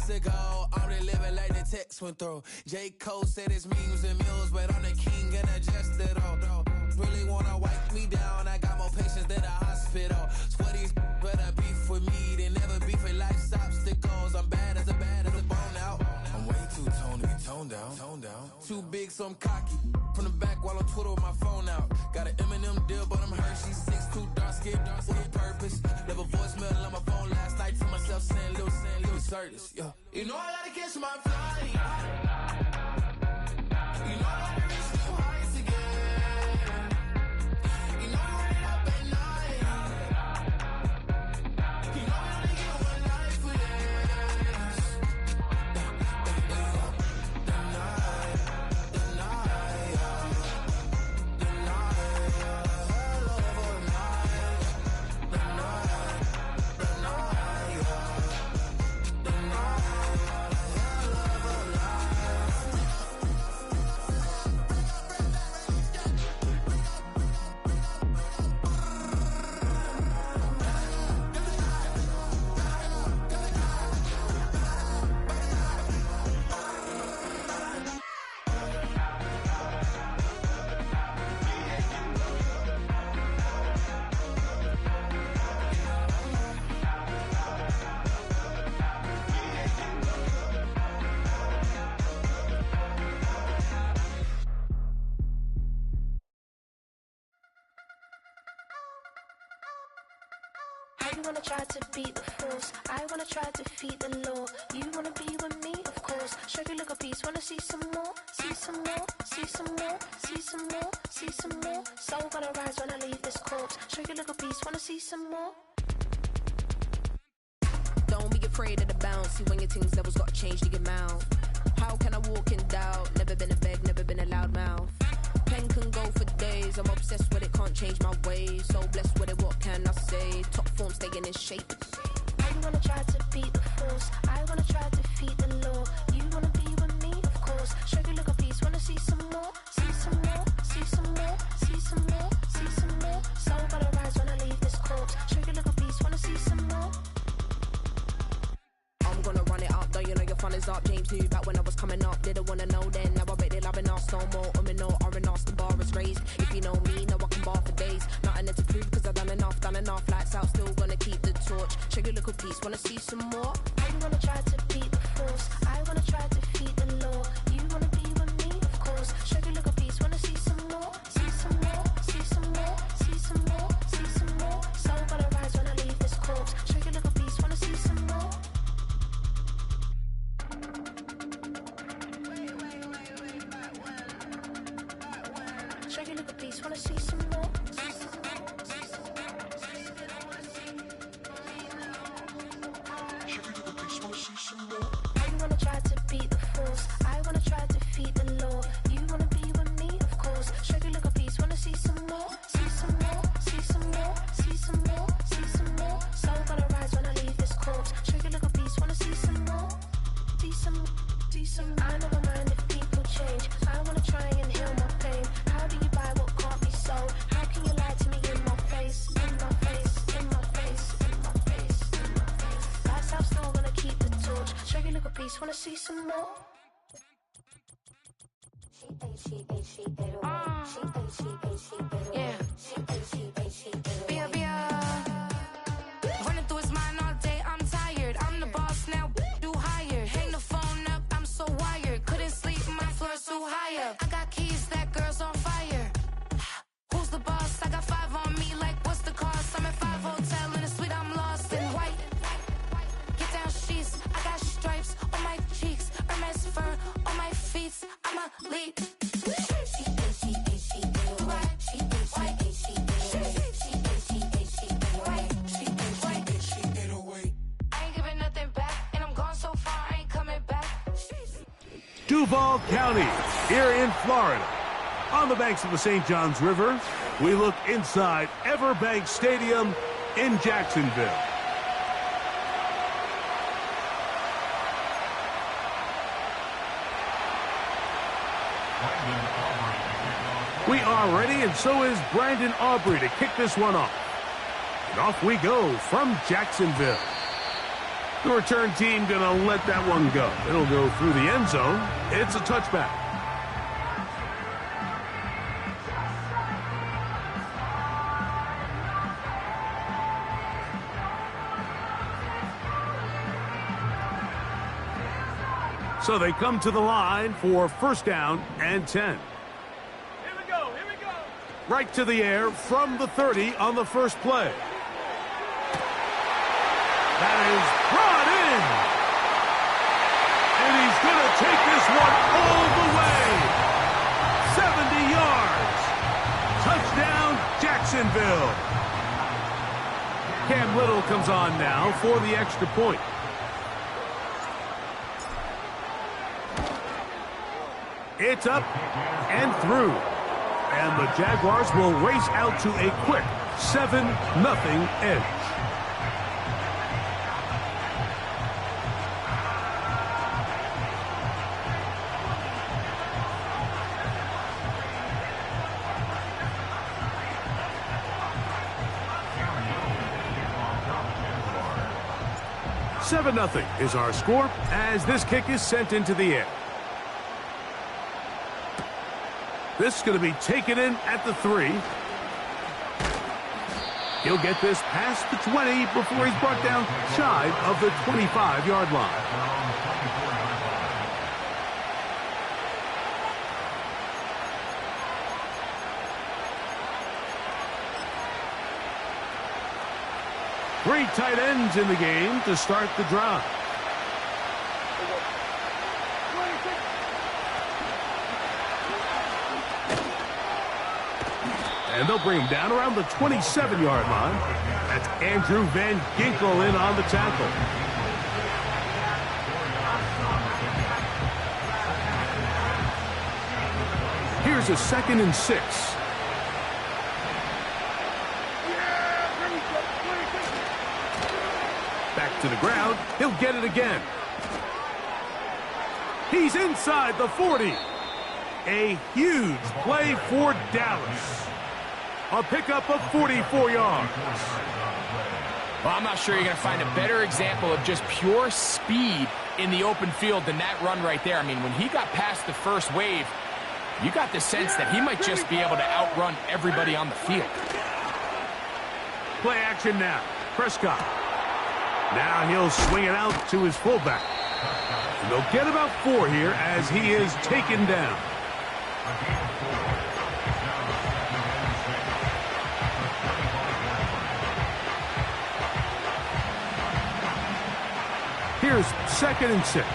ago. I'm the living like the text went through. J. Cole said it's memes and mules, but I'm the king and adjusted all. Really wanna wipe me down. I got more patience than a hospital. Swear these better beef with me. They never beef with life's obstacles. I'm bad as a bone out. I'm way too toned down. Too big, so I'm cocky. From the back while on Twitter with my phone out. Got an Eminem deal, but I'm Hershey. 6'2", dark skin, with a purpose. Never voicemail on my phone last night to myself saying little Curtis. Yeah. You know I gotta catch my flight. You know I gotta reach new heights again. You know I'm running up at night. You know I only get one life for this. You wanna try to beat the force, I wanna try to defeat the law. You wanna be with me, of course. Show you look a piece, wanna see some more, see some more, see some more, see some more, see some more. Soul gonna rise when I leave this corpse. Show you look a piece, wanna see some more. Don't be afraid of the bounce. See when your things levels gotta change to your mouth. How can I walk in doubt? Never been a beg, never been a loud mouth. Pen can go for days. I'm obsessed with it, can't change my ways. So blessed with it, what can I say? Top form staying in shape. You wanna try to beat the force, I wanna try to defeat the law. You wanna be with me, of course. Show you look a piece, wanna see some more, see some more, see some more, see some more, see some more. Soul gonna rise when I leave this corpse. Show you look a piece, wanna see some more. I'm gonna run it up, though you know your fun is up. James knew back when I was coming up, didn't wanna know then. Now I bet they're loving us no more. No R&R's, the bar is raised. If you know me, know I can bar for days. Nothing to prove cause I've done enough. Lights out, still gonna keep the torch. Show you little piece, wanna see some more? You wanna try to beat the force, I wanna try to defeat the law. You wanna be with me, of course. Show you little piece, wanna see some more, see some more, see some more, see some more, see some more. Soul gonna rise when I leave this corpse. Show you little piece, wanna see some more. Show you look a piece, wanna see some more. You wanna try to beat the force, I wanna try to defeat the law. You wanna be with me, of course. Show you look a piece, wanna see some more, see some more, see some more, see some more, see some more. Soul gonna rise when I leave this corpse. Show you look a piece, wanna see some more, see some. I never mind if people change. I wanna try and heal my pain. How do you buy what can't be sold? How can you lie to me in my face? In my face, in my face, in my face, in my face. Lights out, still gonna keep the torch. Show you look a piece, wanna see some more? Running through his mind all day, I'm tired. I'm the boss now, do higher. Hang the phone up, I'm so wired. Couldn't sleep, my floor's too high up. I got keys, that girl's on fire. Who's the boss? I got 5 on me, like what's the cost? I'm at 5 hotel in a suite, I'm lost in white. Get down sheets, I got stripes on my cheeks. Hermes fur on my feet, I'm a lead. Duval County, here in Florida. On the banks of the St. Johns River, we look inside Everbank Stadium in Jacksonville. We are ready, and so is Brandon Aubrey to kick this one off. And off we go from Jacksonville. The return team going to let that one go. It'll go through the end zone. It's a touchback. So they come to the line for first down and 10. Here we go. Right to the air from the 30 on the first play. That is brought in. And he's going to take this one all the way. 70 yards. Touchdown, Jacksonville. Cam Little comes on now for the extra point. It's up and through. And the Jaguars will race out to a quick 7-0 edge. Seven 0 is our score as this kick is sent into the air. This is going to be taken in at the 3. He'll get this past the 20 before he's brought down shy of the 25-yard line. Three tight ends in the game to start the drive. And they'll bring him down around the 27-yard line. That's Andrew Van Ginkel in on the tackle. Here's a 2nd and 6. Back to the ground. He'll get it again. He's inside the 40. A huge play for Dallas. A pickup of 44 yards. Well, I'm not sure you're going to find a better example of just pure speed in the open field than that run right there. I mean, when he got past the first wave, you got the sense that he might just be able to outrun everybody on the field. Play action now. Prescott. Now he'll swing it out to his fullback. And they'll get about 4 here as he is taken down. Here's 2nd and 6.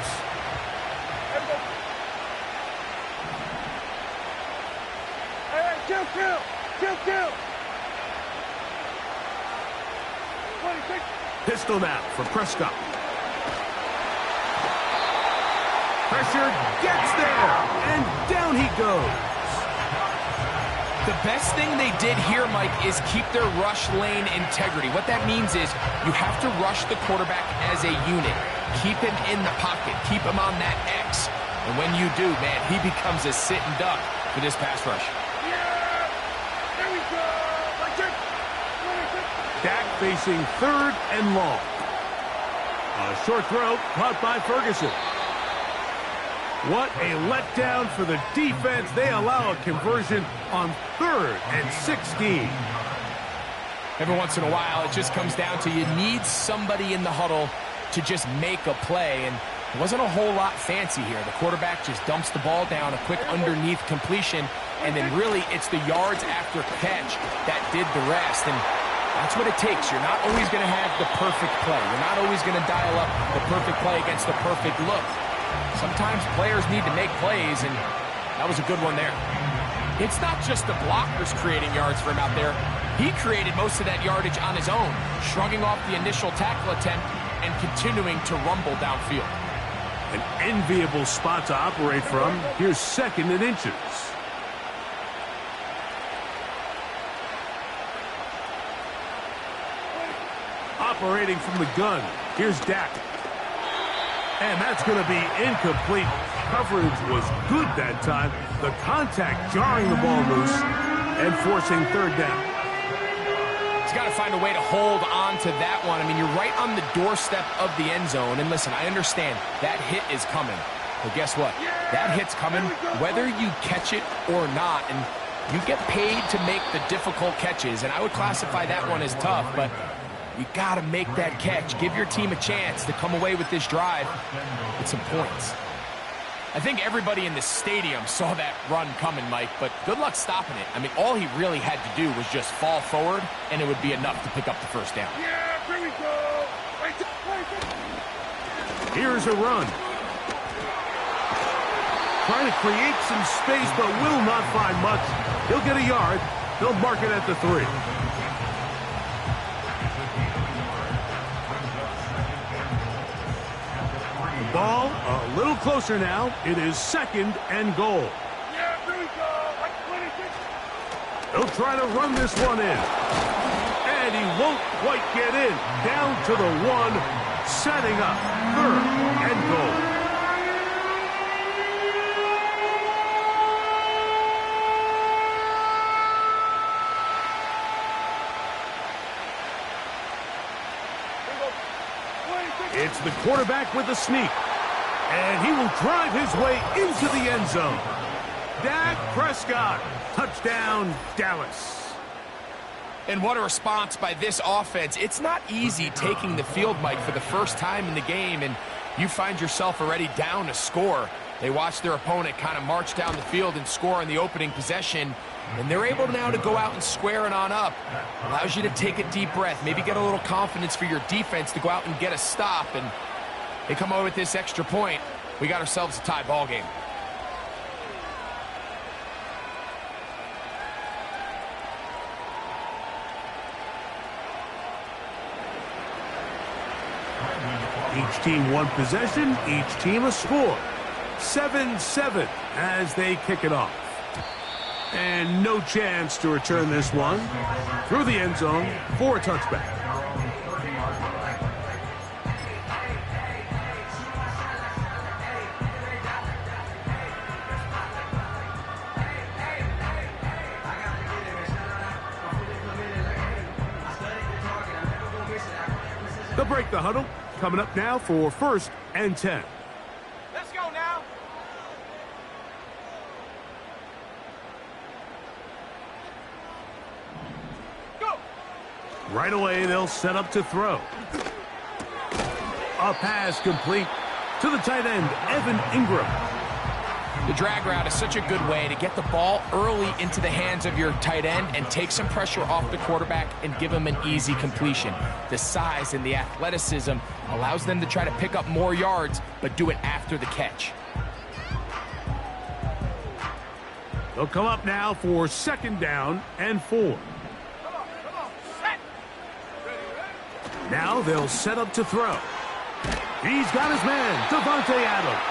Kill. Pistol now for Prescott. Pressure gets there, and down he goes. The best thing they did here, Mike, is keep their rush lane integrity. What that means is you have to rush the quarterback as a unit. Keep him in the pocket. Keep him on that X. And when you do, man, he becomes a sitting duck for this pass rush. Dak facing 3rd and long. A short throw caught by Ferguson. What a letdown for the defense. They allow a conversion on 3rd and 16. Every once in a while, it just comes down to you need somebody in the huddle to just make a play. And it wasn't a whole lot fancy here. The quarterback just dumps the ball down, a quick underneath completion, and then really it's the yards after catch that did the rest. And that's what it takes. You're not always going to have the perfect play. You're not always going to dial up the perfect play against the perfect look. Sometimes players need to make plays, and that was a good one there. It's not just the blockers creating yards for him out there. He created most of that yardage on his own, shrugging off the initial tackle attempt and continuing to rumble downfield. An enviable spot to operate from. Here's 2nd and inches. Operating from the gun. Here's Dak. And that's going to be incomplete. Coverage was good that time. The contact jarring the ball loose and forcing 3rd down. He's got to find a way to hold on to that one. I mean, you're right on the doorstep of the end zone. And listen, I understand that hit is coming. But guess what? That hit's coming whether you catch it or not. And you get paid to make the difficult catches. And I would classify that one as tough, but you got to make that catch. Give your team a chance to come away with this drive with some points. I think everybody in the stadium saw that run coming, Mike, but good luck stopping it. I mean, all he really had to do was just fall forward, and it would be enough to pick up the first down. Yeah, here we go. Here's a run. Trying to create some space, but will not find much. He'll get a yard. They'll mark it at the 3. Ball a little closer now. It is 2nd and goal. Yeah, here we go. He'll try to run this one in. And he won't quite get in. Down to the 1, setting up 3rd and goal. It's the quarterback with the sneak. And he will drive his way into the end zone. Dak Prescott. Touchdown, Dallas. And what a response by this offense. It's not easy taking the field, Mike, for the first time in the game, and you find yourself already down a score. They watch their opponent kind of march down the field and score on the opening possession, and they're able now to go out and square it on up. Allows you to take a deep breath, maybe get a little confidence for your defense to go out and get a stop, and they come away with this extra point. We got ourselves a tie ball game. Each team one possession, each team a score. 7-7 as they kick it off. And no chance to return this one through the end zone for a touchback. They'll break the huddle. Coming up now for 1st and 10. Let's go now. Go. Right away, they'll set up to throw. A pass complete to the tight end, Evan Ingram. The drag route is such a good way to get the ball early into the hands of your tight end and take some pressure off the quarterback and give him an easy completion. The size and the athleticism allows them to try to pick up more yards, but do it after the catch. They'll come up now for 2nd down and 4. Now they'll set up to throw. He's got his man, Devontae Adams.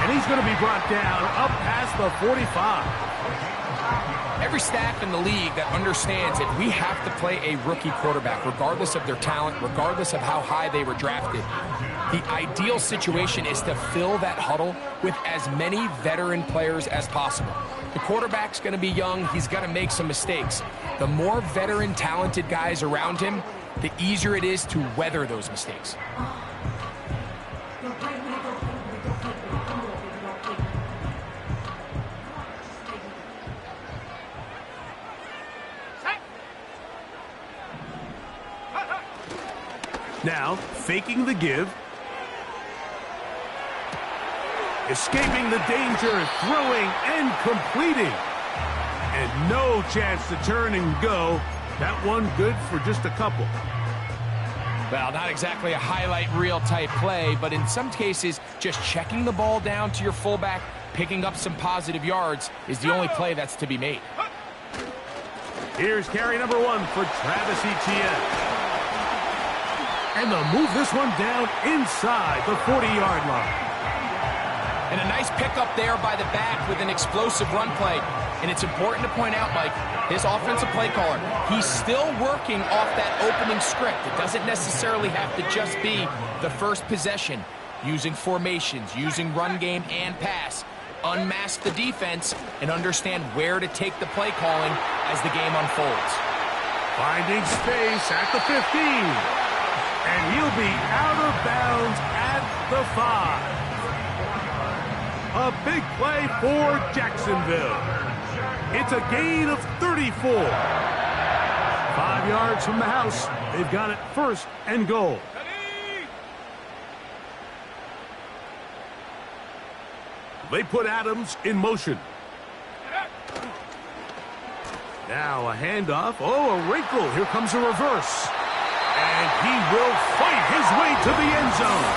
And he's going to be brought down up past the 45. Every staff in the league that understands that we have to play a rookie quarterback, regardless of their talent, regardless of how high they were drafted. The ideal situation is to fill that huddle with as many veteran players as possible. The quarterback's going to be young. He's going to make some mistakes. The more veteran, talented guys around him, the easier it is to weather those mistakes. Now, faking the give. Escaping the danger, throwing and completing. And no chance to turn and go. That one good for just a couple. Well, not exactly a highlight reel type play, but in some cases, just checking the ball down to your fullback, picking up some positive yards is the only play that's to be made. Here's carry number 1 for Travis Etienne. And they'll move this one down inside the 40-yard line. And a nice pickup there by the back with an explosive run play. And it's important to point out, Mike, his offensive play caller, he's still working off that opening script. It doesn't necessarily have to just be the first possession. Using formations, using run game and pass. Unmask the defense and understand where to take the play calling as the game unfolds. Finding space at the 15. And he'll be out of bounds at the 5. A big play for Jacksonville. It's a gain of 34. 5 yards from the house. They've got it 1st and goal. They put Adams in motion. Now a handoff. Oh, a wrinkle. Here comes a reverse. And he will fight his way to the end zone.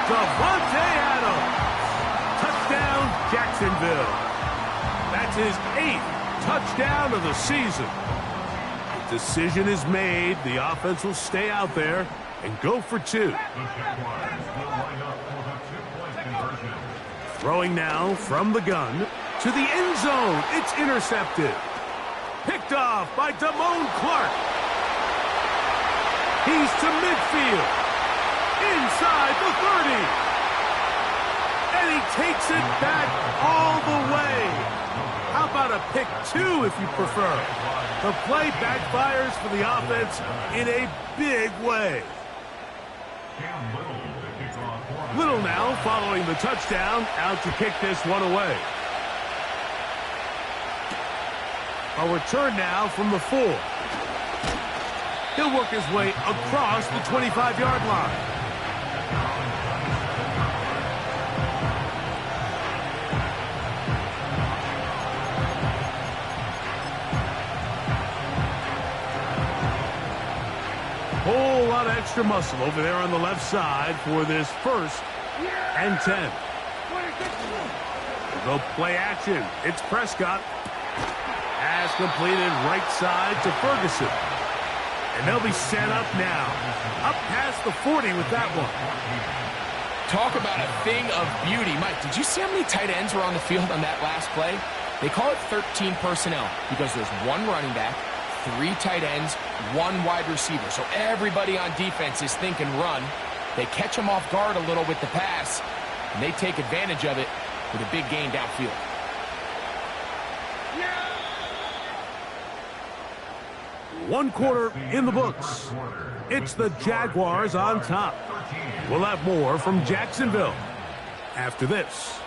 Davante Adams. Touchdown, Jacksonville. That's his 8th touchdown of the season. The decision is made. The offense will stay out there and go for 2. Throwing now from the gun to the end zone. It's intercepted. Picked off by Damone Clark. He's to midfield. Inside the 30. And he takes it back all the way. How about a pick 2 if you prefer? The play backfires for the offense in a big way. Little now following the touchdown, out to kick this one away. A return now from the 4. He'll work his way across the 25-yard line. Whole lot of extra muscle over there on the left side for this 1st and 10. We'll go play action. It's Prescott. Pass completed right side to Ferguson. And they'll be set up now. Up past the 40 with that one. Talk about a thing of beauty. Mike, did you see how many tight ends were on the field on that last play? They call it 13 personnel because there's 1 running back, 3 tight ends, 1 wide receiver. So everybody on defense is thinking run. They catch them off guard a little with the pass, and they take advantage of it with a big gain downfield. 1 quarter in the books. It's the Jaguars on top. We'll have more from Jacksonville after this.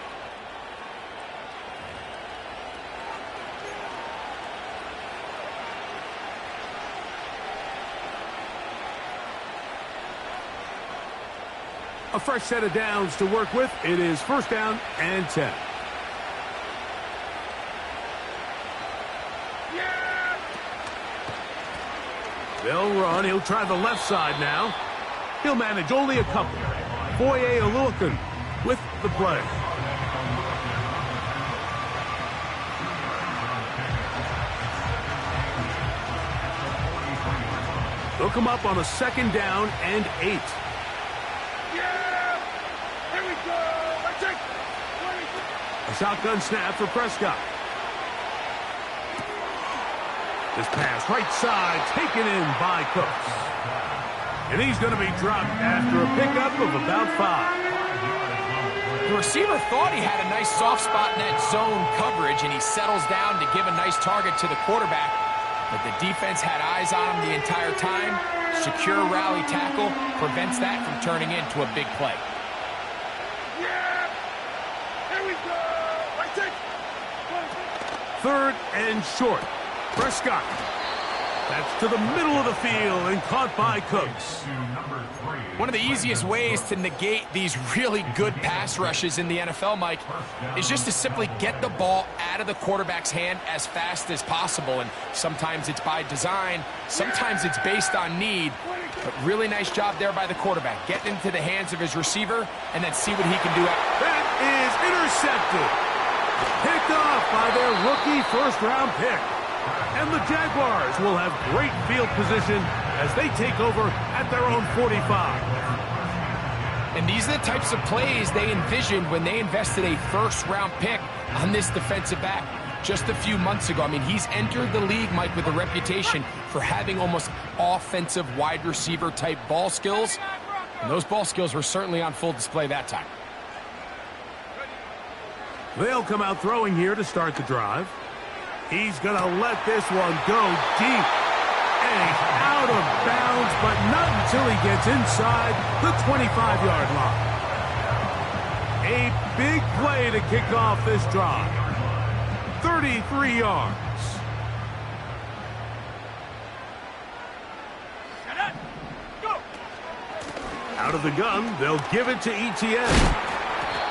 A fresh set of downs to work with. It is 1st down and 10. They'll run. He'll try the left side now. He'll manage only a couple. Foye Oluokun with the play. They'll come up on a 2nd down and 8. A shotgun snap for Prescott. This pass right side taken in by Cooks. And he's going to be dropped after a pickup of about 5. The receiver thought he had a nice soft spot in that zone coverage, and he settles down to give a nice target to the quarterback. But the defense had eyes on him the entire time. Secure rally tackle prevents that from turning into a big play. 3rd and short. Prescott. That's to the middle of the field and caught by Cooks. One of the easiest ways to negate these really good pass rushes in the NFL, Mike, is just to simply get the ball out of the quarterback's hand as fast as possible. And sometimes it's by design, sometimes it's based on need. But really nice job there by the quarterback. Getting into the hands of his receiver and then see what he can do. That is intercepted. Picked off by their rookie 1st-round pick. And the Jaguars will have great field position as they take over at their own 45. And these are the types of plays they envisioned when they invested a 1st-round pick on this defensive back just a few months ago. I mean, he's entered the league, Mike, with a reputation for having almost offensive wide receiver type ball skills. And those ball skills were certainly on full display that time. They'll come out throwing here to start the drive. He's going to let this one go deep. out of bounds, but not until he gets inside the 25-yard line. A big play to kick off this drive. 33 yards. Out of the gun, they'll give it to ETN.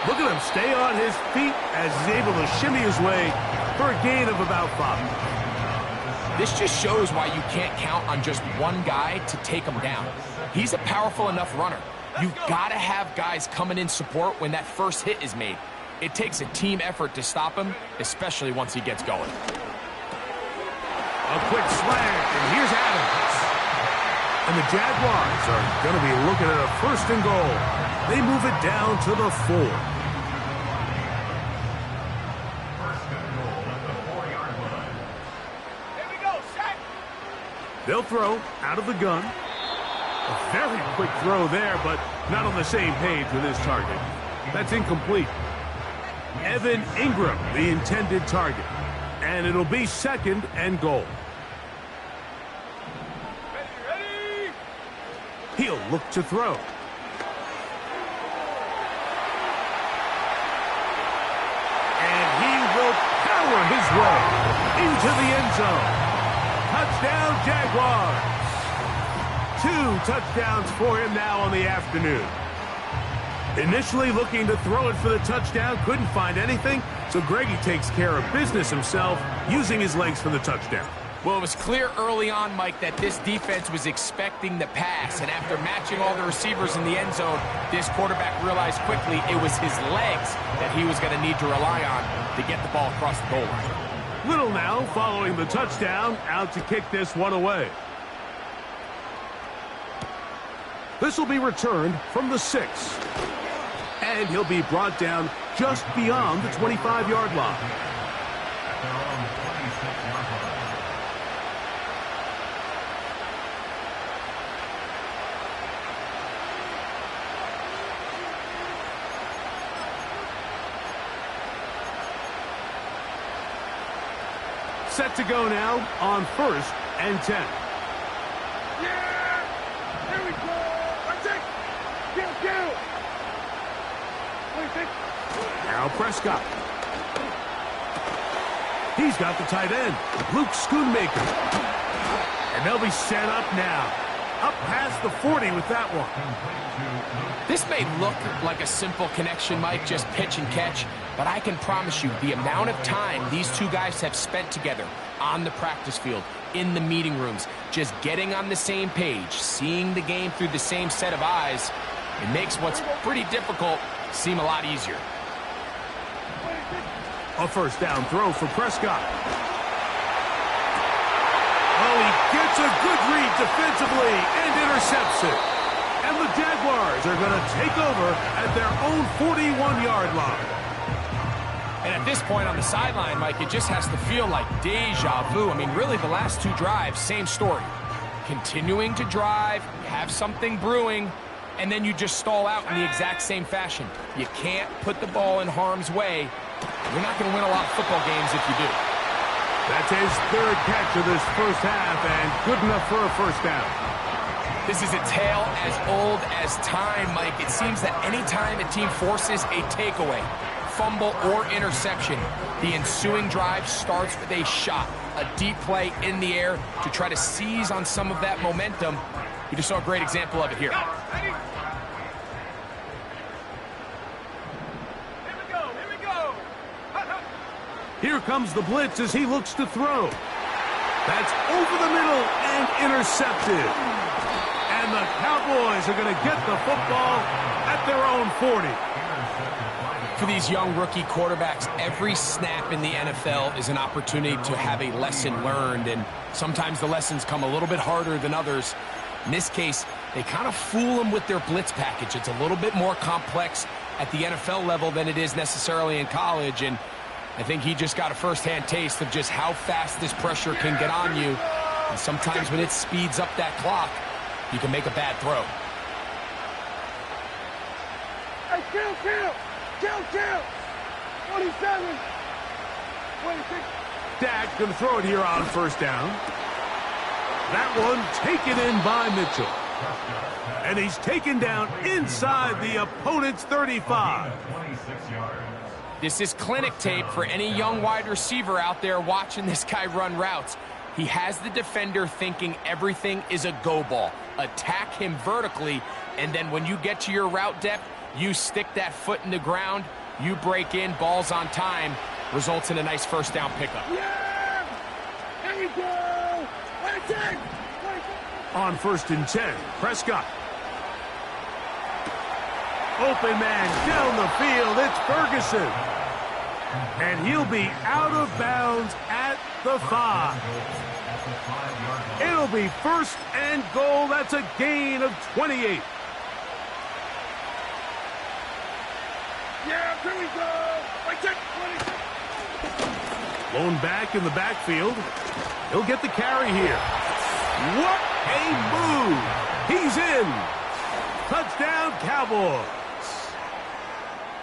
Look at him stay on his feet as he's able to shimmy his way for a gain of about 5. This just shows why you can't count on just one guy to take him down. He's a powerful enough runner. You've got to have guys coming in support when that first hit is made. It takes a team effort to stop him, especially once he gets going. A quick slant, and here's Adams. And the Jaguars are going to be looking at a 1st and goal. They move it down to the 4. Here we go, set. They'll throw out of the gun. A very quick throw there, but not on the same page with his target. That's incomplete. Evan Ingram, the intended target. And it'll be 2nd and goal. Ready. He'll look to throw. And he will power his way into the end zone. Touchdown, Jaguars. 2 touchdowns for him now on the afternoon. Initially looking to throw it for the touchdown, couldn't find anything, so Greggy takes care of business himself, using his legs for the touchdown. Well, it was clear early on, Mike, that this defense was expecting the pass, and after matching all the receivers in the end zone, this quarterback realized quickly it was his legs that he was going to need to rely on to get the ball across the goal line. Little now following the touchdown, out to kick this one away. This will be returned from the 6. And he'll be brought down just beyond the 25-yard line. Set to go now on 1st and 10. Now Prescott. He's got the tight end, Luke Schoonmaker. And they'll be set up now. Up past the 40 with that one. This may look like a simple connection, Mike, just pitch and catch, but I can promise you the amount of time these two guys have spent together on the practice field, in the meeting rooms, just getting on the same page, seeing the game through the same set of eyes, it makes what's pretty difficult seem a lot easier. A 1st down throw for Prescott. Oh, he gets a good read defensively and intercepts it. And the Jaguars are going to take over at their own 41-yard line. And at this point on the sideline, Mike, it just has to feel like deja vu. I mean, really, the last 2 drives, same story. Continuing to drive, have something brewing, and then you just stall out in the exact same fashion. You can't put the ball in harm's way. You're not going to win a lot of football games if you do. That's his 3rd catch of this first half, and good enough for a 1st down. This is a tale as old as time, Mike. It seems that any time a team forces a takeaway, fumble, or interception, the ensuing drive starts with a shot, a deep play in the air to try to seize on some of that momentum. We just saw a great example of it here. Here comes the blitz as he looks to throw. That's over the middle and intercepted. And the Cowboys are going to get the football at their own 40. For these young rookie quarterbacks, every snap in the NFL is an opportunity to have a lesson learned, and sometimes the lessons come a little bit harder than others. In this case, they kind of fool them with their blitz package. It's a little bit more complex at the NFL level than it is necessarily in college, and I think he just got a first-hand taste of just how fast this pressure can get on you. And sometimes when it speeds up that clock, you can make a bad throw. Hey, kill! 27, 26. Dak going to throw it here on 1st down. That one taken in by Mitchell. And he's taken down inside the opponent's 35. This is clinic tape for any young wide receiver out there watching this guy run routes. He has the defender thinking everything is a go ball. Attack him vertically, and then when you get to your route depth, you stick that foot in the ground, you break in, balls on time, results in a nice first down pickup. Yeah! There you go! That's it! On 1st and 10, Prescott. Open man down the field, it's Ferguson. And he'll be out of bounds at the 5. It'll be 1st and goal. That's a gain of 28. Yeah, here we go! Right there, 26. Lone back in the backfield. He'll get the carry here. What a move! He's in! Touchdown, Cowboys!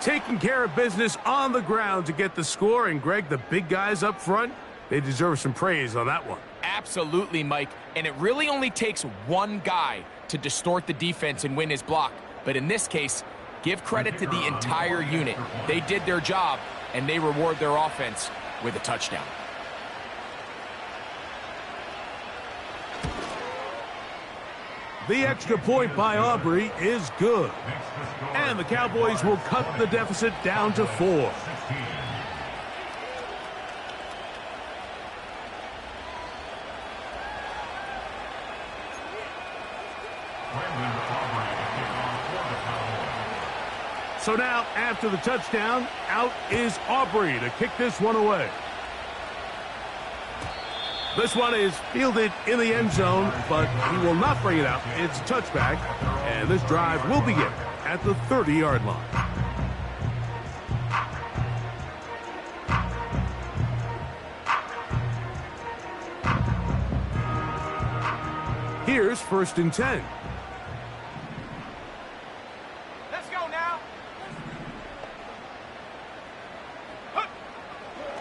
Taking care of business on the ground to get the score. And, Greg, the big guys up front, they deserve some praise on that one. Absolutely, Mike. And it really only takes one guy to distort the defense and win his block. But in this case, give credit to the entire unit. They did their job, and they reward their offense with a touchdown. The extra point by Aubrey is good. And the Cowboys will cut the deficit down to 4. So now, after the touchdown, out is Aubrey to kick this one away. This one is fielded in the end zone, but he will not bring it out. It's a touchback, and this drive will begin at the 30-yard line. Here's 1st and 10. Let's go now!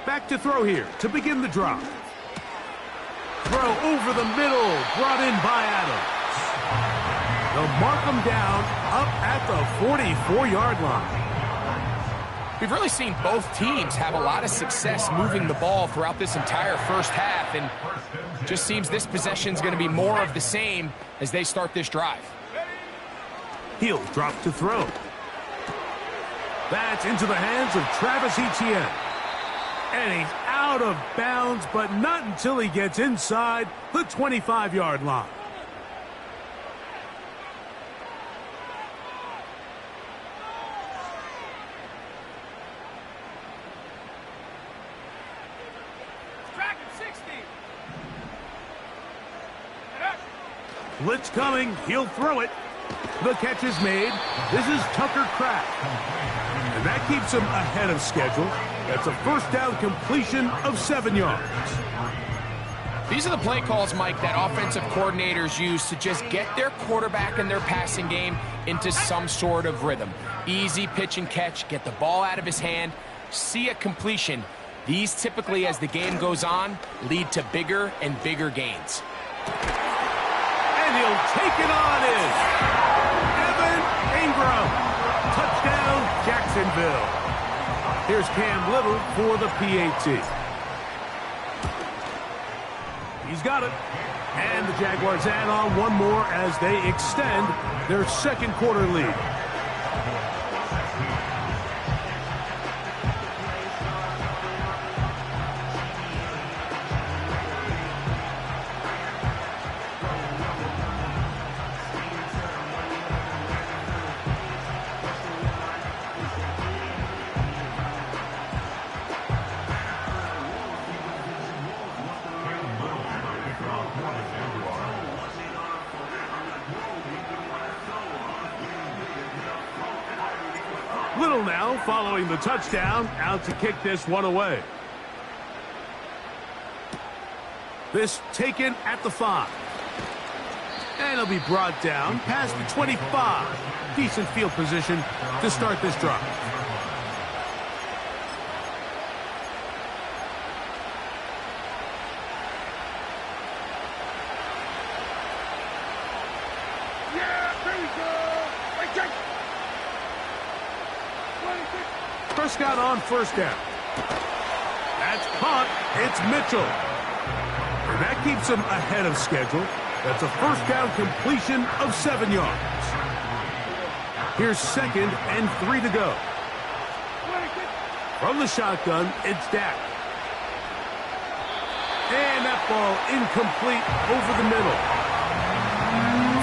Back to throw here to begin the drive. Throw over the middle, brought in by Adams. They'll mark him down up at the 44-yard line. We've really seen both teams have a lot of success moving the ball throughout this entire first half, and just seems this possession's going to be more of the same as they start this drive. He'll drop to throw. That's into the hands of Travis Etienne. And he's out of bounds, but not until he gets inside the 25-yard line. Track at 60! Blitz coming. He'll throw it. The catch is made. This is Tucker Kraft. And that keeps him ahead of schedule. That's a first down completion of 7 yards. These are the play calls, Mike, that offensive coordinators use to just get their quarterback and their passing game into some sort of rhythm. Easy pitch and catch, get the ball out of his hand, see a completion. These typically, as the game goes on, lead to bigger and bigger gains. And he'll take it on in. Evan Ingram. Touchdown, Jacksonville. Here's Cam Little for the PAT. He's got it. And the Jaguars add on one more as they extend their second quarter lead. Little now following the touchdown, out to kick this one away. This taken at the 5. And it'll be brought down past the 25. Decent field position to start this drive. Prescott on first down. That's caught. It's Mitchell. And that keeps him ahead of schedule. That's a first down completion of 7 yards. Here's 2nd and 3 to go. From the shotgun, it's Dak. And that ball incomplete over the middle.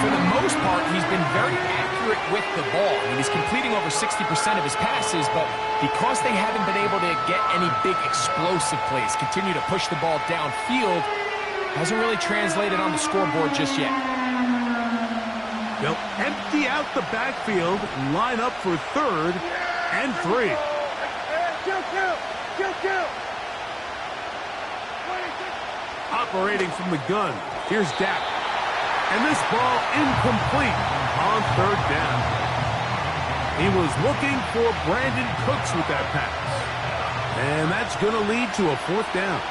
For the most part, he's been very accurate with the ball. I mean, he's completing over 60% of his passes, but because they haven't been able to get any big explosive plays, continue to push the ball downfield, hasn't really translated on the scoreboard just yet. They'll empty out the backfield, line up for 3rd and 3. Operating from the gun, here's Dak. And this ball incomplete on 3rd down. He was looking for Brandon Cooks with that pass. And that's going to lead to a 4th down.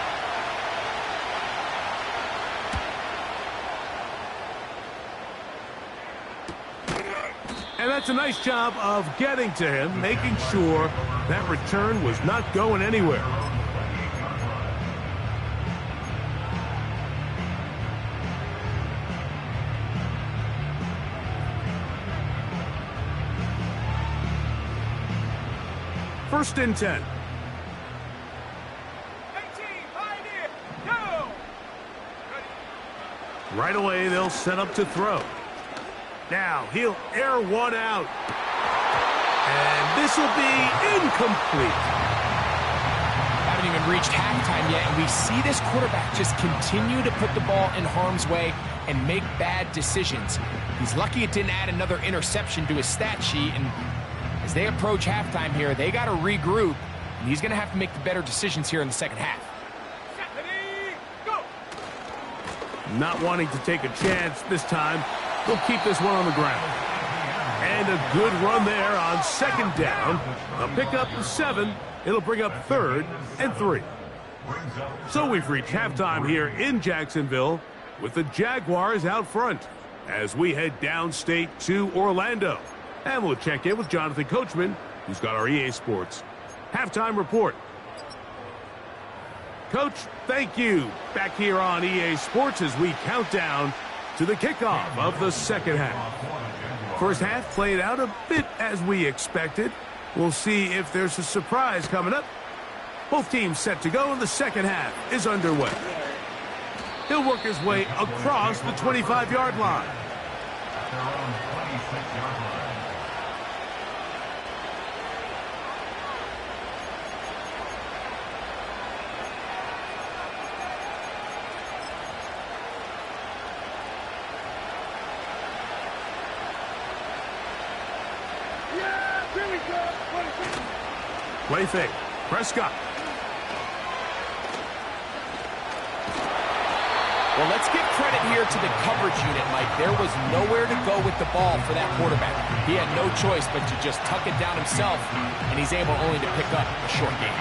And that's a nice job of getting to him, making sure that return was not going anywhere. First and 10. 18, pioneer, go! Right away, they'll set up to throw. Now, he'll air one out. And this will be incomplete. Haven't even reached halftime yet, and we see this quarterback just continue to put the ball in harm's way and make bad decisions. He's lucky it didn't add another interception to his stat sheet, and as they approach halftime here, they got to regroup, and he's going to have to make the better decisions here in the second half. Not wanting to take a chance this time, we'll keep this one on the ground. And a good run there on 2nd down. A pickup of 7. It'll bring up 3rd and 3. So we've reached halftime here in Jacksonville with the Jaguars out front as we head downstate to Orlando. And we'll check in with Jonathan Coachman, who's got our EA Sports halftime report. Coach, thank you. Back here on EA Sports as we count down to the kickoff of the second half. First half played out a bit as we expected. We'll see if there's a surprise coming up. Both teams set to go, and the second half is underway. He'll work his way across the 25-yard line. Play fake. Prescott. Well, let's give credit here to the coverage unit, Mike. There was nowhere to go with the ball for that quarterback. He had no choice but to just tuck it down himself, and he's able only to pick up a short gain.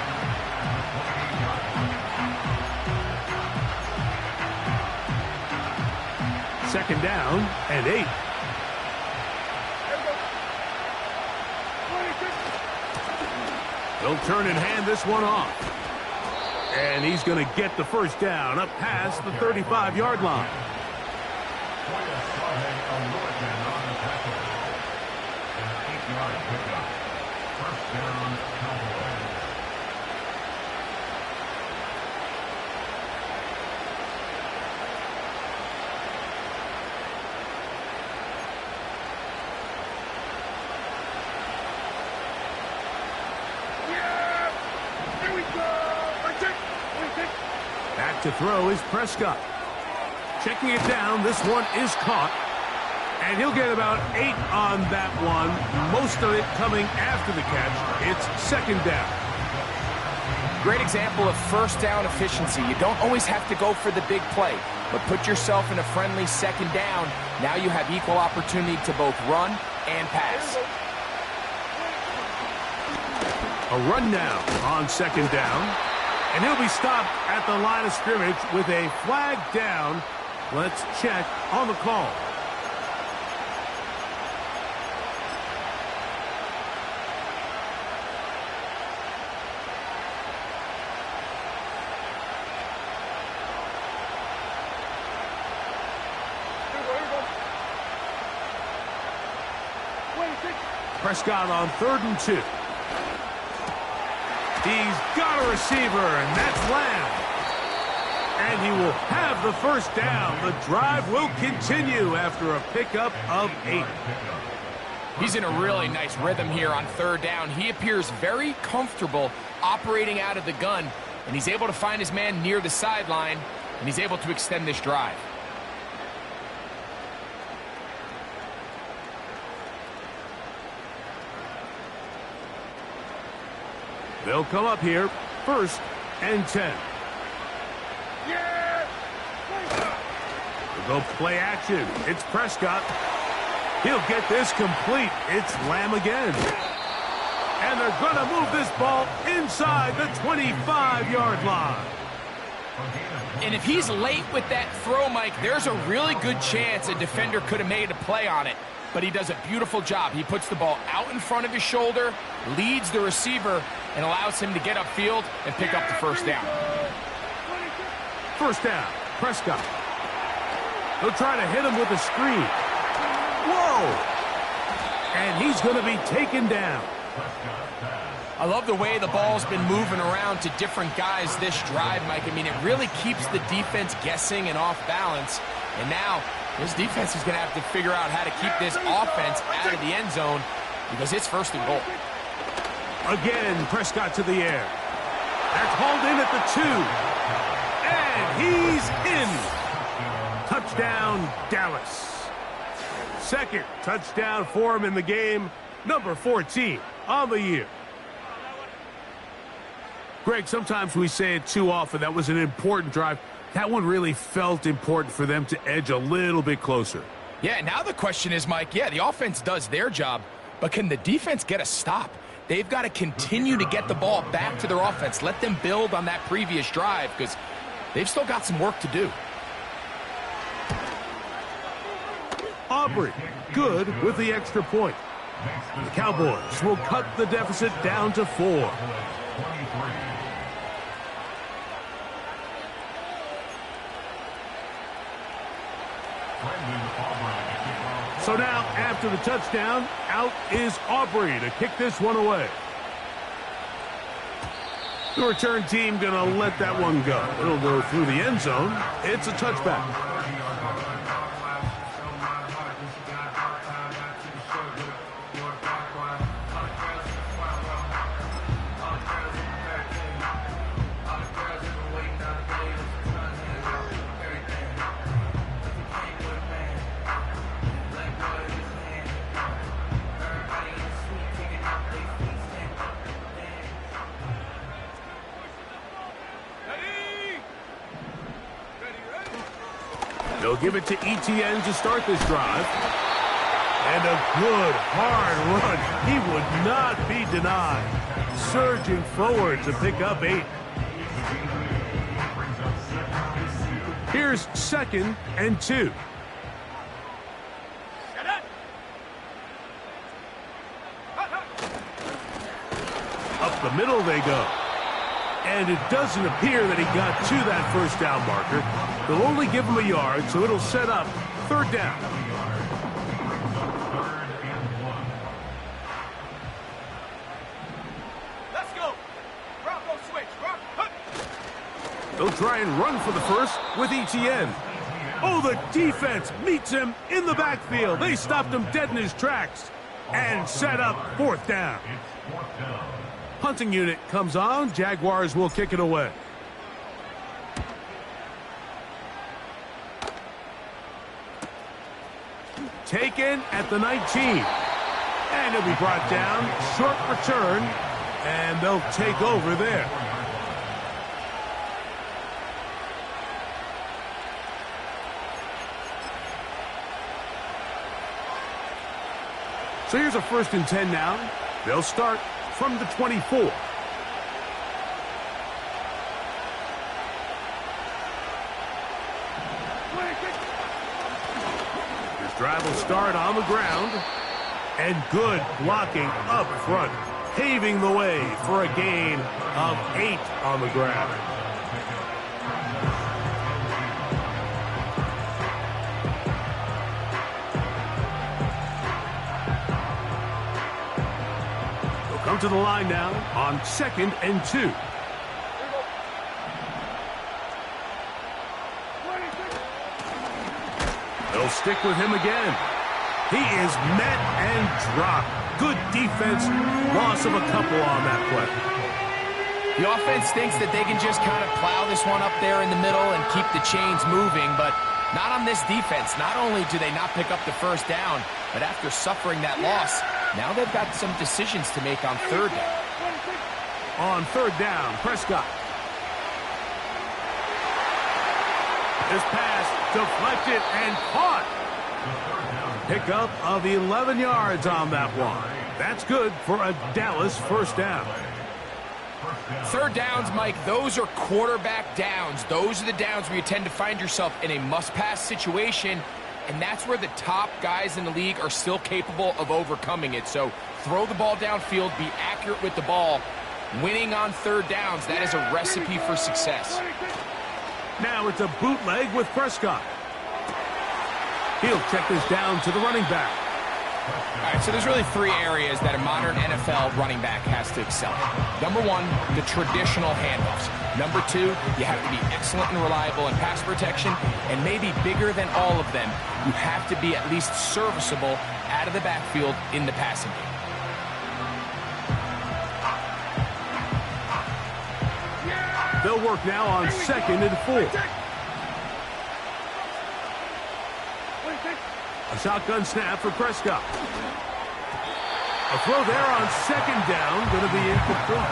Second down and 8. He'll turn and hand this one off. And he's going to get the first down up past the 35-yard line. Back to throw is Prescott. Checking it down, this one is caught. And he'll get about 8 on that one, most of it coming after the catch. It's second down. Great example of first down efficiency. You don't always have to go for the big play, but put yourself in a friendly second down. Now you have equal opportunity to both run and pass. A run now on second down. And he'll be stopped at the line of scrimmage with a flag down. Let's check on the call. Prescott on 3rd and 2. He's got a receiver, and that's Lamb. And he will have the first down. The drive will continue after a pickup of 8. He's in a really nice rhythm here on 3rd down. He appears very comfortable operating out of the gun, and he's able to find his man near the sideline, and he's able to extend this drive. They'll come up here, 1st and 10. They'll go play action. It's Prescott. He'll get this complete. It's Lamb again. And they're going to move this ball inside the 25-yard line. And if he's late with that throw, Mike, there's a really good chance a defender could have made a play on it. But he does a beautiful job. He puts the ball out in front of his shoulder, leads the receiver, and allows him to get upfield and pick up the first down. First down, Prescott. They'll try to hit him with a screen. Whoa! And he's going to be taken down. I love the way the ball's been moving around to different guys this drive, Mike. I mean, it really keeps the defense guessing and off balance. And now, this defense is going to have to figure out how to keep this offense out of the end zone because it's 1st and goal. Again, Prescott to the air. That's hauled in at the 2. And he's in. Touchdown, Dallas. 2nd touchdown for him in the game. Number 14 on the year. Greg, sometimes we say it too often. That was an important drive. That one really felt important for them to edge a little bit closer. Yeah, now the question is, Mike, yeah, the offense does their job, but can the defense get a stop? They've got to continue to get the ball back to their offense. Let them build on that previous drive because they've still got some work to do. Aubrey, good with the extra point. The Cowboys will cut the deficit down to 4. So now, after the touchdown, out is Aubrey to kick this one away. The return team going to let that one go. It'll go through the end zone. It's a touchback. They'll give it to Etienne to start this drive. And a good, hard run. He would not be denied. Surging forward to pick up 8. Here's 2nd and 2. Up the middle they go. And it doesn't appear that he got to that first down marker. They'll only give him a yard, so it'll set up 3rd down. Let's go. Bronco switch. They'll try and run for the first with Etienne. Oh, the defense meets him in the backfield. They stopped him dead in his tracks and set up 4th down. Punting unit comes on. Jaguars will kick it away. Taken at the 19. And it'll be brought down. Short return. And they'll take over there. So here's a 1st and 10 now. They'll start from the 24. This drive will start on the ground. And good blocking up front, paving the way for a gain of 8 on the ground. to the line now on 2nd and 2. They'll stick with him again. He is met and dropped. Good defense. Loss of a couple on that play. The offense thinks that they can just kind of plow this one up there in the middle and keep the chains moving, but not on this defense. Not only do they not pick up the first down, but after suffering that loss, now they've got some decisions to make on 3rd down. On 3rd down, Prescott. This pass deflected and caught. Pickup of 11 yards on that one. That's good for a Dallas first down. 3rd downs, Mike, those are quarterback downs. Those are the downs where you tend to find yourself in a must-pass situation, and that's where the top guys in the league are still capable of overcoming it. So throw the ball downfield, be accurate with the ball. Winning on 3rd downs, that is a recipe for success. Now it's a bootleg with Prescott. He'll check this down to the running back. All right, so there's really 3 areas that a modern NFL running back has to excel in. Number 1, the traditional handoffs. Number 2, you have to be excellent and reliable in pass protection, and maybe bigger than all of them, you have to be at least serviceable out of the backfield in the passing game. They'll work now on 2nd and 4. A shotgun snap for Prescott. A throw there on 2nd down, going to be incomplete.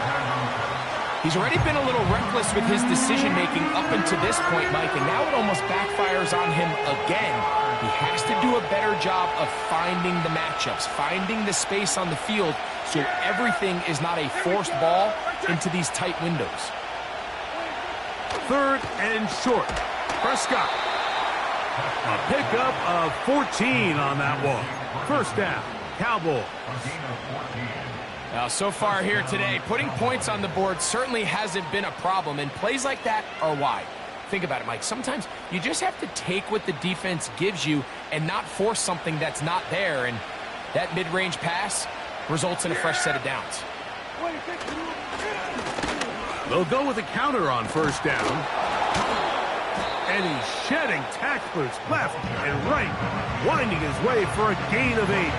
He's already been a little reckless with his decision-making up until this point, Mike, and now it almost backfires on him again. He has to do a better job of finding the matchups, finding the space on the field, so everything is not a forced ball into these tight windows. 3rd and short. Prescott. A pickup of 14 on that one. First down, Cowboys. Now, so far here today, putting points on the board certainly hasn't been a problem, and plays like that are why. Think about it, Mike. Sometimes you just have to take what the defense gives you and not force something that's not there, and that mid-range pass results in a fresh set of downs. They'll go with a counter on 1st down. And he's shedding tacklers left and right, winding his way for a gain of 8.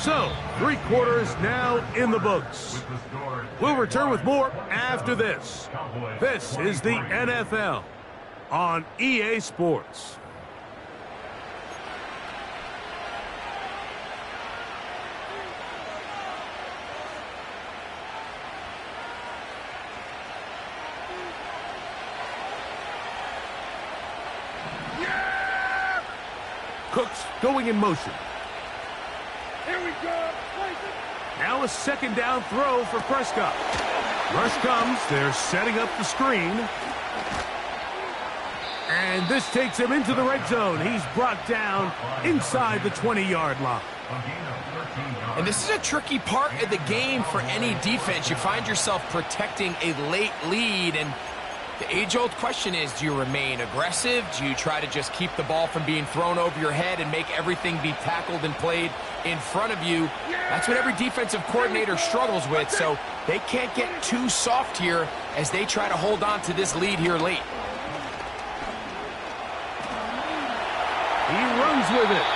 So, 3 quarters now in the books. We'll return with more after this. This is the NFL on EA Sports. Cooks going in motion. Here we go. Now a 2nd down throw for Prescott. Rush comes. They're setting up the screen. And this takes him into the red zone. He's brought down inside the 20-yard line. And this is a tricky part of the game for any defense. You find yourself protecting a late lead, and the age-old question is, do you remain aggressive? Do you try to just keep the ball from being thrown over your head and make everything be tackled and played in front of you? That's what every defensive coordinator struggles with, so they can't get too soft here as they try to hold on to this lead here late. He runs with it.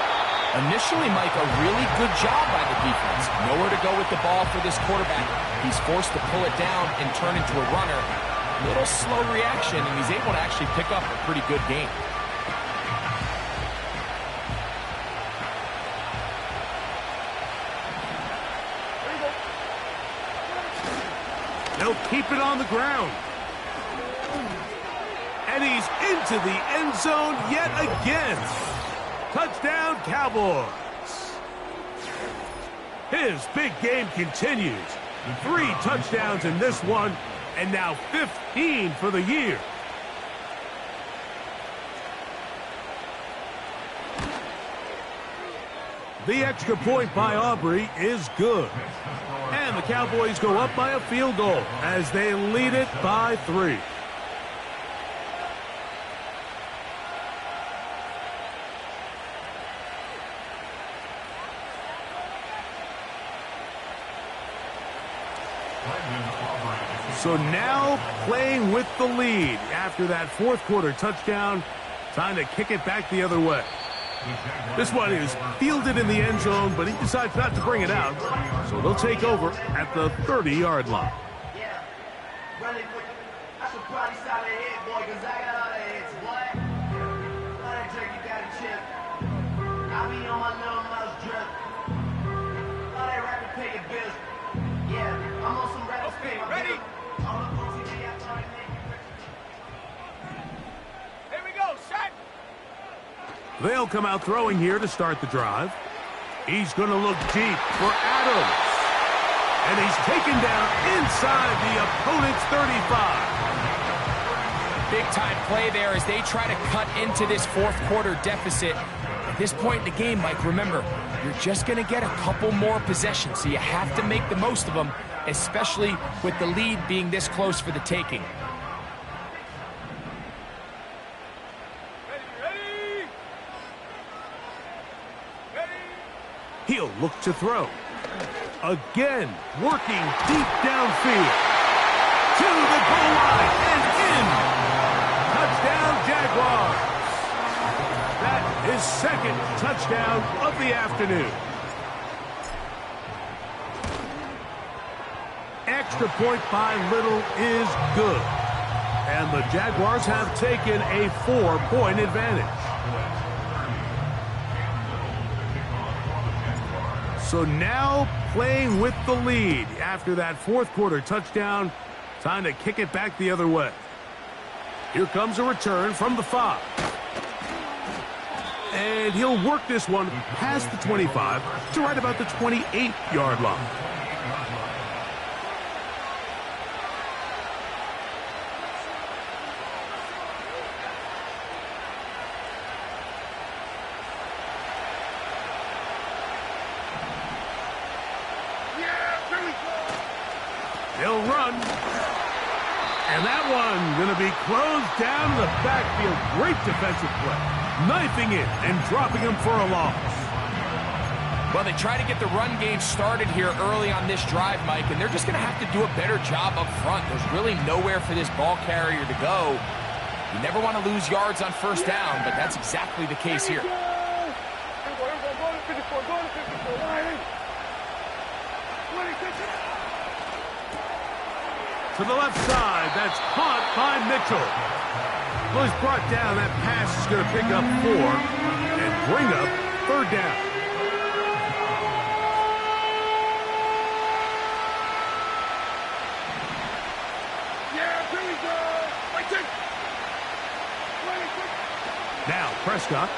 Initially, Mike, a really good job by the defense. Nowhere to go with the ball for this quarterback. He's forced to pull it down and turn into a runner. Little slow reaction, and he's able to actually pick up a pretty good game. They'll keep it on the ground. And he's into the end zone yet again. Touchdown, Cowboys. His big game continues. 3 touchdowns in this one, and now 15 for the year. The extra point by Aubrey is good. And the Cowboys go up by a field goal as they lead it by 3. So now playing with the lead after that fourth quarter touchdown, time to kick it back the other way. This one is fielded in the end zone, but he decides not to bring it out, so they'll take over at the 30-yard line. Yeah, really quick. I should probably start a hit, boy, because I got all the hits, boy. All that jerky got a chip. I be on my little mouse drip. All that rapid pay your bills. Yeah, I'm on some rappers pay my bills. All the pussy me, I try to make you rich. Here we go, set. They'll come out throwing here to start the drive. He's going to look deep for Adams. And he's taken down inside the opponent's 35. Big-time play there as they try to cut into this fourth quarter deficit. At this point in the game, Mike, remember, you're just going to get a couple more possessions, so you have to make the most of them, especially with the lead being this close for the taking. He'll look to throw. Again, working deep downfield. To the goal line and in. Touchdown, Jaguars. That is second touchdown of the afternoon. Extra point by Little is good. And the Jaguars have taken a 4-point advantage. So now playing with the lead after that fourth quarter touchdown, time to kick it back the other way. Here comes a return from the 5. And he'll work this one past the 25 to right about the 28-yard line. They'll run. And that one going to be closed down the backfield. Great defensive play. Knifing it and dropping him for a loss. Well, they try to get the run game started here early on this drive, Mike, and they're just going to have to do a better job up front. There's really nowhere for this ball carrier to go. You never want to lose yards on first down, but that's exactly the case here. To the left side, that's caught by Mitchell. Well, he's brought down. That pass is going to pick up 4 and bring up third down. Yeah, here we go. Now Prescott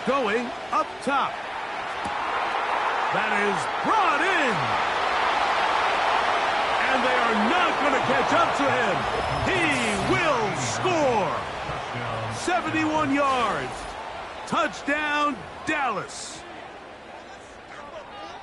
going up top. That is brought in. And they are not going to catch up to him. He will score. 71 yards. Touchdown, Dallas.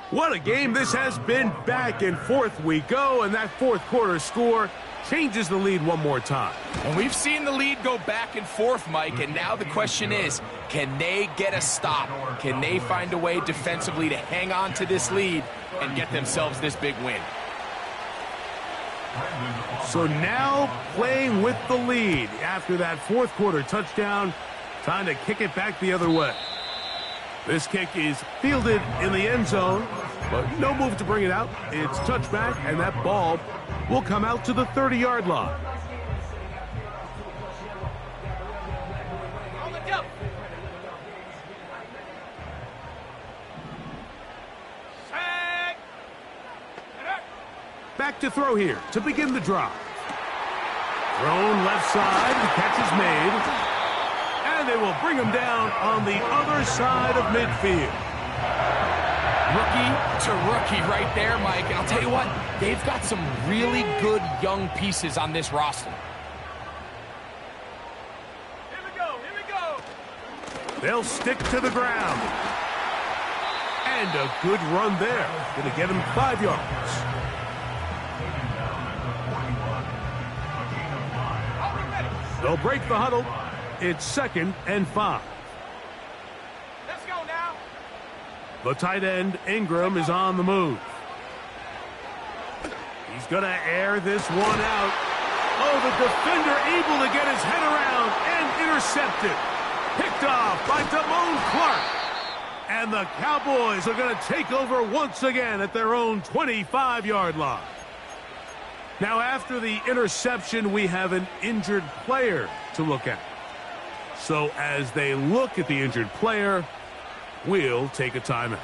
What a game this has been. Back and forth we go, and that fourth quarter score changes the lead one more time. And we've seen the lead go back and forth, Mike, and now the question is, can they get a stop? Can they find a way defensively to hang on to this lead and get themselves this big win? So now playing with the lead after that fourth quarter touchdown, time to kick it back the other way. This kick is fielded in the end zone, but no move to bring it out. It's touchback, and that ball will come out to the 30-yard line. Back to throw here to begin the drive. Thrown left side, the catch is made. And they will bring him down on the other side of midfield. Rookie to rookie right there, Mike. And I'll tell you what, they've got some really good young pieces on this roster. Here we go. They'll stick to the ground. And a good run there. Going to get him 5 yards. They'll break the huddle. It's 2nd and 5. Let's go now. The tight end, Ingram, is on the move. He's going to air this one out. Oh, the defender able to get his head around and intercepted. Picked off by Damone Clark. And the Cowboys are going to take over once again at their own 25-yard line. Now, after the interception, we have an injured player to look at. So as they look at the injured player, we'll take a timeout.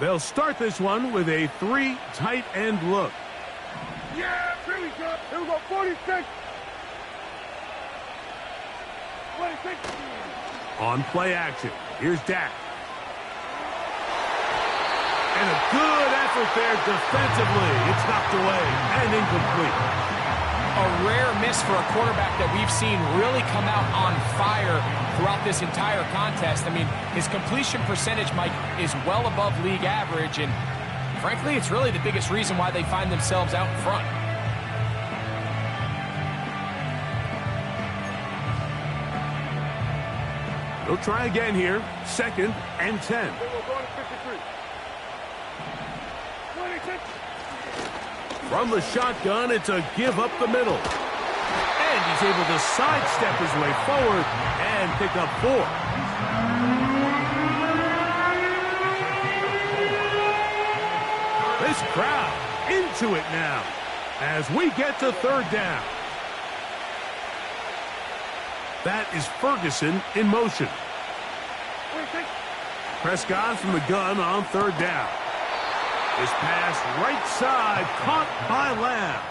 They'll start this one with a 3 tight end look. Yeah, here we go. Here we go, 46. 26. On play action, here's Dak. And a good effort there defensively. It's knocked away and incomplete. A rare miss for a quarterback that we've seen really come out on fire throughout this entire contest. I mean, his completion percentage, Mike, is well above league average, and frankly, it's really the biggest reason why they find themselves out in front. They'll try again here. 2nd and 10. From the shotgun, it's a give up the middle. And he's able to sidestep his way forward and pick up 4. This crowd into it now as we get to 3rd down. That is Ferguson in motion. Prescott from the gun on 3rd down. This pass right side caught by Lamb.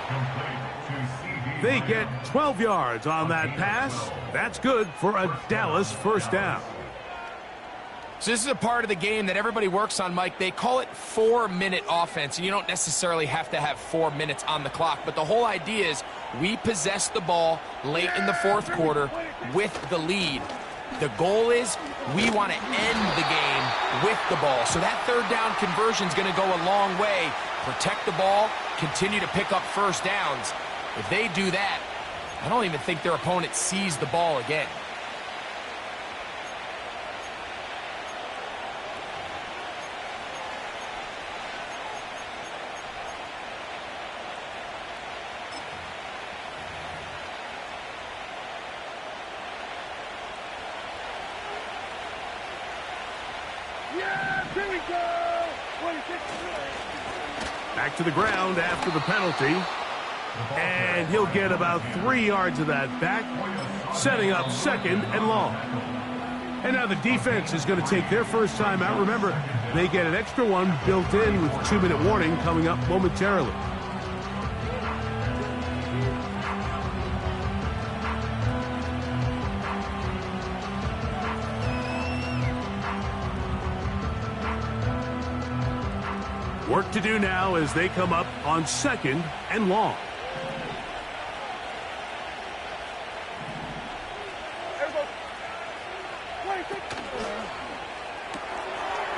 They get 12 yards on that pass. That's good for a Dallas 1st down. So this is a part of the game that everybody works on, Mike. They call it 4-minute offense, and you don't necessarily have to have 4 minutes on the clock. But the whole idea is we possess the ball late in the 4th quarter with the lead. The goal is we want to end the game with the ball. So that 3rd down conversion is going to go a long way. Protect the ball, continue to pick up 1st downs. If they do that, I don't even think their opponent sees the ball again. Back to the ground after the penalty. And he'll get about 3 yards of that back, setting up 2nd and long. And now the defense is going to take their first time out. Remember, they get an extra one built in with 2-minute warning coming up momentarily. Work to do now as they come up on 2nd and long.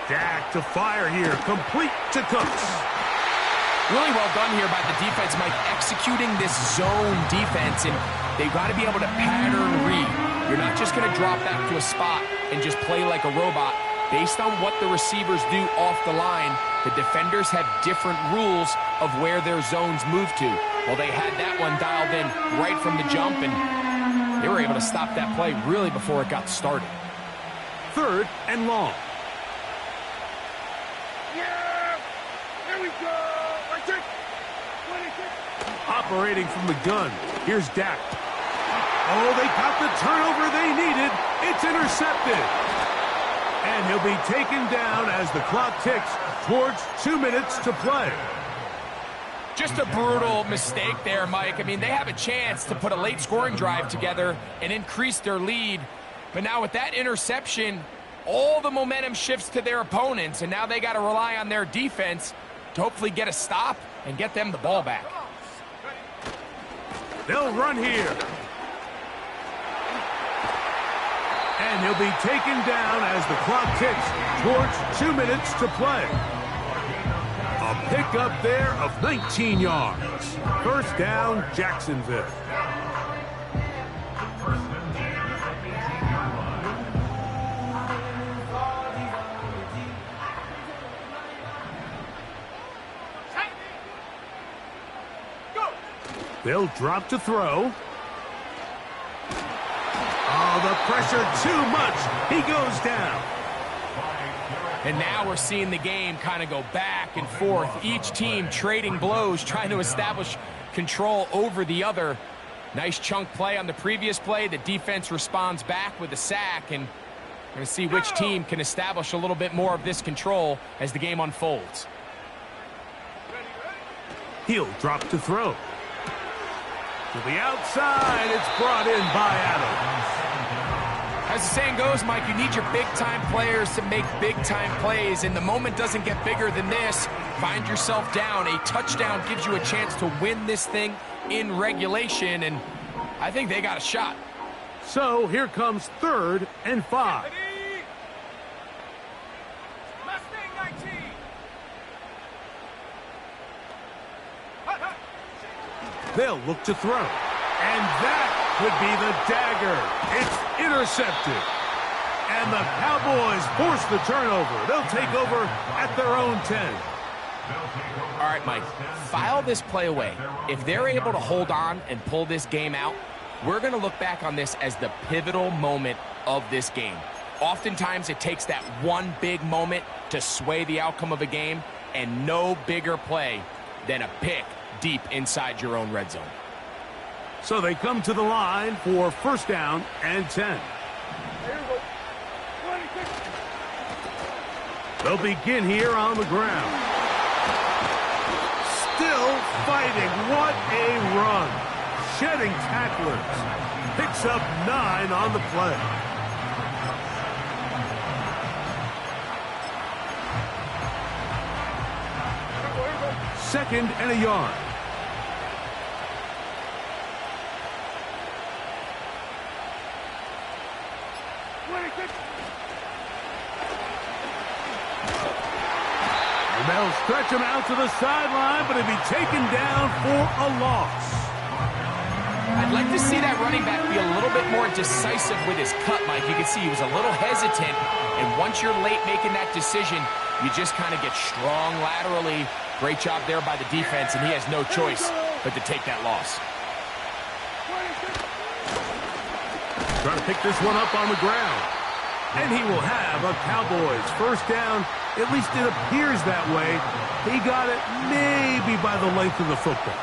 Dak to fire here, complete to Cooks. Really well done here by the defense, Mike, executing this zone defense, and they've got to be able to pattern read. You're not just going to drop back to a spot and just play like a robot. Based on what the receivers do off the line, the defenders have different rules of where their zones move to. Well, they had that one dialed in right from the jump, and they were able to stop that play really before it got started. 3rd and long. Yeah! Here we go! I take 26. Operating from the gun, here's Dak. Oh, they got the turnover they needed. It's intercepted. And he'll be taken down as the clock ticks towards 2 minutes to play. Just a brutal mistake there, Mike. I mean, they have a chance to put a late scoring drive together and increase their lead. But now with that interception, all the momentum shifts to their opponents, and now they got to rely on their defense to hopefully get a stop and get them the ball back. They'll run here. And he'll be taken down as the clock ticks towards 2 minutes to play. A pickup there of 19 yards. First down, Jacksonville. They'll drop to throw. Oh, the pressure too much. He goes down. And now we're seeing the game kind of go back and forth. Each team trading blows, trying to establish control over the other. Nice chunk play on the previous play. The defense responds back with a sack, and we're going to see which team can establish a little bit more of this control as the game unfolds. He'll drop to throw. To the outside, it's brought in by Adams. As the saying goes, Mike, you need your big-time players to make big-time plays, and the moment doesn't get bigger than this. Find yourself down. A touchdown gives you a chance to win this thing in regulation, and I think they got a shot. So here comes 3rd and 5. They'll look to throw. And that could be the dagger. It's intercepted. And the Cowboys force the turnover. They'll take over at their own 10. All right, Mike, file this play away. If they're able to hold on and pull this game out, we're going to look back on this as the pivotal moment of this game. Oftentimes, it takes that one big moment to sway the outcome of a game, and no bigger play than a pick deep inside your own red zone. So they come to the line for first down and 10. They'll begin here on the ground. Still fighting. What a run. Shedding tacklers. Picks up 9 on the play. Second and a yard. And they'll stretch him out to the sideline, but he'll be taken down for a loss. I'd like to see that running back be a little bit more decisive with his cut, Mike. You can see he was a little hesitant, and once you're late making that decision, you just kind of get strong laterally. Great job there by the defense, and he has no choice but to take that loss. Trying to pick this one up on the ground. And he will have a Cowboys first down. At least it appears that way. He got it maybe by the length of the football.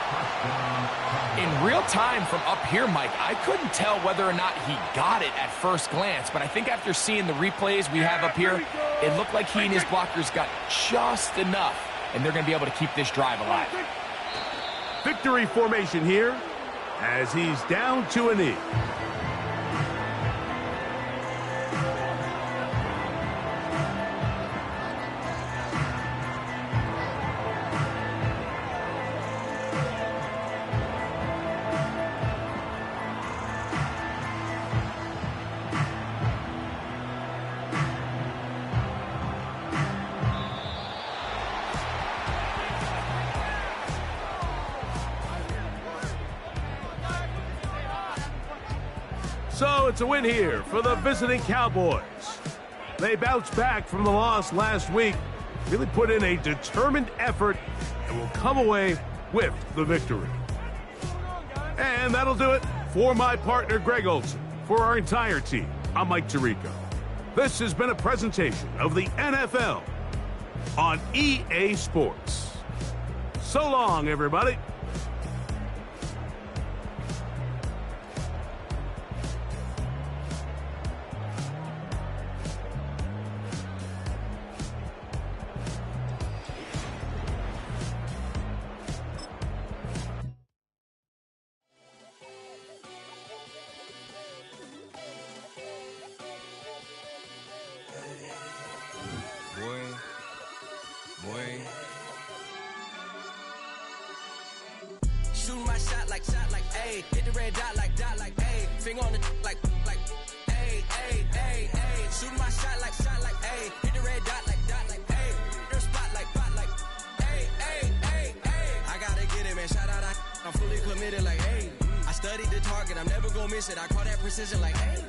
In real time from up here, Mike, I couldn't tell whether or not he got it at first glance, but I think after seeing the replays we have up here, it looked like he and his blockers got just enough, and they're going to be able to keep this drive alive. Victory formation here as he's down to a knee. So it's a win here for the visiting Cowboys. They bounced back from the loss last week, really put in a determined effort, and will come away with the victory. And that'll do it for my partner, Greg Olson. For our entire team, I'm Mike Tirico. This has been a presentation of the NFL on EA Sports. So long, everybody. Shooting my shot like, ayy. Hit the red dot like, ayy. Finger on the like, ayy, ayy. ayy, ayy, ayy. Shooting my shot like, ayy. Hit the red dot like, ayy. Your spot like, ayy, ayy, ayy, ayy. I gotta get it, man. Shout out, I'm fully committed like, ayy. I studied the target, I'm never gonna miss it. I call that precision like, ayy.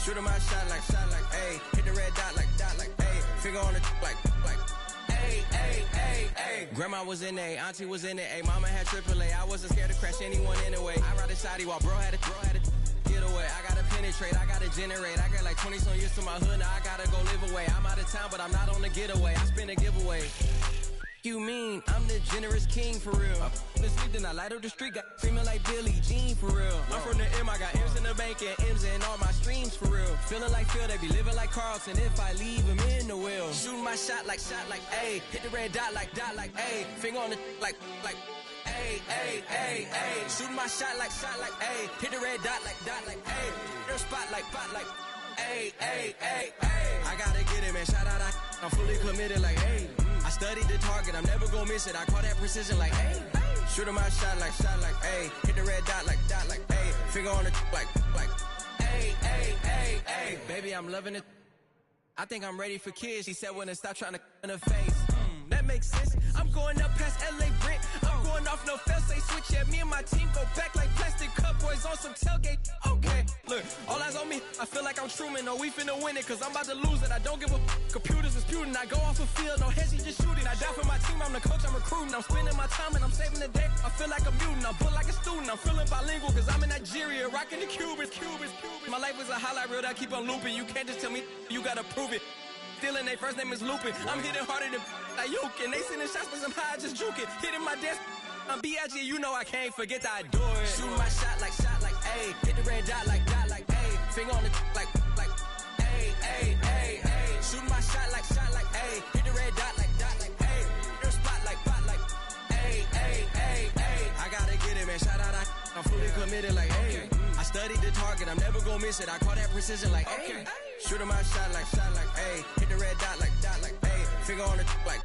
Shooting my shot like, ayy. Hit the red dot like, ayy. Finger on the like, ayy, ayy, ayy, ayy. Grandma was in A, auntie was in A, mama had AAA. I wasn't scared to crash anyone anyway. I ride a shotty while bro had a get away. I gotta penetrate, I gotta generate. I got like 20 some years to my hood, now I gotta go live away. I'm out of town, but I'm not on the getaway. I spin a giveaway. You mean I'm the generous king for real? Been sleep, then I light up the street, got screaming like Billie Jean for real. I'm from the M, I got M's in the bank and M's in all my streams for real. Feeling like Phil, they be living like Carlton if I leave him in the wheel. Shooting my shot like, ayy. Hit the red dot like, ayy. Finger on the like, ayy, ayy, ayy, ayy. Shooting my shot like, ayy. Hit the red dot like, ayy. Your spot like, ayy, ayy, ayy, ayy. I gotta get it, man. Shout out, I'm fully committed like, ayy. I studied the target, I'm never gonna miss it. I call that precision like, ayy. Shooting my shot like, ayy. Hit the red dot like, ayy. Finger on the like, ayy, ayy, ayy, ayy. Baby, I'm loving it. I think I'm ready for kids. She said when to stop trying to in her face. That makes sense. I'm going up past LA Brent. I'm going off no fail, say switch. Yeah, me and my team go back like plastic Cowboys on some tailgate. Okay, look, all eyes on me. I feel like I'm Truman. No, we finna win it, cause I'm about to lose it. I don't give a computers disputing. I go off the field, no heads, he just shooting. I die for my team, I'm the coach, I'm recruiting. I'm spending my time and I'm saving the day. I feel like a mutant, I'm built like a student. I'm feeling bilingual, cause I'm in Nigeria, rocking the Cubans. My life is a highlight reel that I keep on looping. You can't just tell me, you gotta prove it. Stealing, their first name is Lupin. I'm hitting harder than Ayuk, and they sending shots for some high, just juke it. Hitting my desk, I'm B.I.G., you know I can't forget that I do it. Shooting my shot like, ayy. Hit the red dot like, ayy. Finger on the like, ayy, ayy, ayy, ayy. Shooting my shot like, ayy. Hit the red dot like, ayy. Your spot like, ayy, ayy, ayy, ayy. I gotta get it, man. Shout out, I'm fully committed like, ayy. I studied the target, I'm never gonna miss it. I call that precision like, ayy. Shooting my shot like, ayy. Hit the red dot like, ayy. Finger on the like.